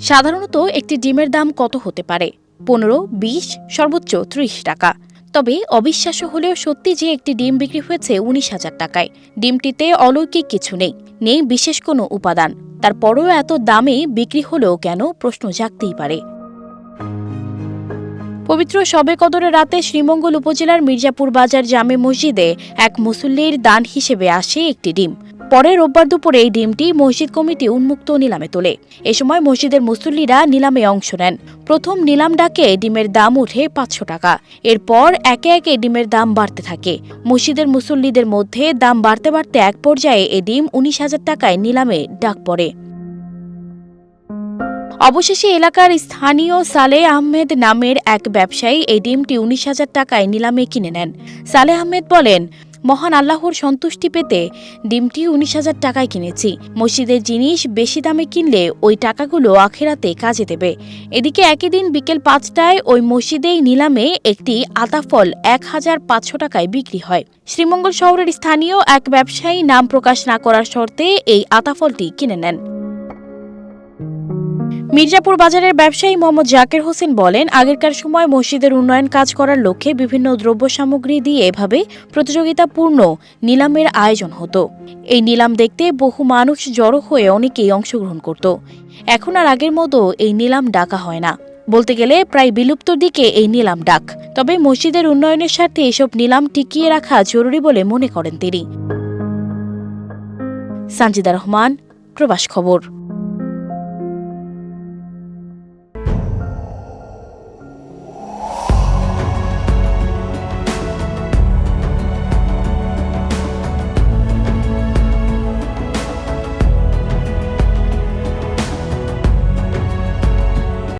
সাধারণত একটি ডিমের দাম কত হতে পারে? 15, 20, সর্বোচ্চ 30 টাকা। তবে অবিশ্বাস্য হলেও সত্যি যে একটি ডিম বিক্রি হয়েছে 19,000 টাকায়। ডিমটিতে অলৌকিক কিছু নেই, নেই বিশেষ কোনো উপাদান। তারপরও এত দামে বিক্রি হলেও কেন, প্রশ্ন জাগতেই পারে। পবিত্র শবে কদরের রাতে শ্রীমঙ্গল উপজেলার মির্জাপুর বাজার জামে মসজিদে এক মুসল্লির দান হিসেবে আসে একটি ডিম। পরে রোববার দুপুরে এই ডিমটি মসজিদ কমিটি উন্মুক্ত নিলামে তোলে। এ সময় মসজিদের মুসল্লিরা নিলামে অংশ নেন। প্রথম নিলাম ডাকে ডিমের দাম উঠে 500 টাকা। এরপর একে একে ডিমের দাম বাড়তে থাকে। মসজিদের মুসল্লিদের মধ্যে দাম বাড়তে বাড়তে এক পর্যায়ে এই ডিম 19,000 টাকায় নিলামে ডাক পড়ে। অবশেষে এলাকার স্থানীয় সালেহ আহমেদ নামের এক ব্যবসায়ী এই ডিমটি 19,000 টাকায় নিলামে কিনে নেন। সালেহ আহমেদ বলেন, মহান আল্লাহর সন্তুষ্টি পেতে ডিমটি 19,000 টাকায় কিনেছি। মসজিদের জিনিস বেশি দামে কিনলে ওই টাকাগুলো আখিরাতে কাজে দেবে। এদিকে একই দিন বিকেল 5টায় ওই মসজিদেই নিলামে একটি আতাফল 1,500 টাকায় বিক্রি হয়। শ্রীমঙ্গল শহরের স্থানীয় এক ব্যবসায়ী নাম প্রকাশ না করার শর্তে এই আতাফলটি কিনে নেন। মির্জাপুর বাজারের ব্যবসায়ী মোহাম্মদ জাকির হোসেন বলেন, আগেরকার সময় মসজিদের উন্নয়ন কাজ করার লক্ষ্যে বিভিন্ন দ্রব্য সামগ্রী দিয়ে এভাবে প্রতিযোগিতাপূর্ণ নিলামের আয়োজন হতো। এই নিলাম দেখতে বহু মানুষ জড়ো হয়ে অনেকেই অংশগ্রহণ করত। এখন আর আগের মতো এই নিলাম ডাকা হয় না। বলতে গেলে প্রায় বিলুপ্তর দিকে এই নিলাম ডাক। তবে মসজিদের উন্নয়নের স্বার্থে এসব নিলাম টিকিয়ে রাখা জরুরি বলে মনে করেন তিনি। সানজিদা রহমান, প্রবাস খবর।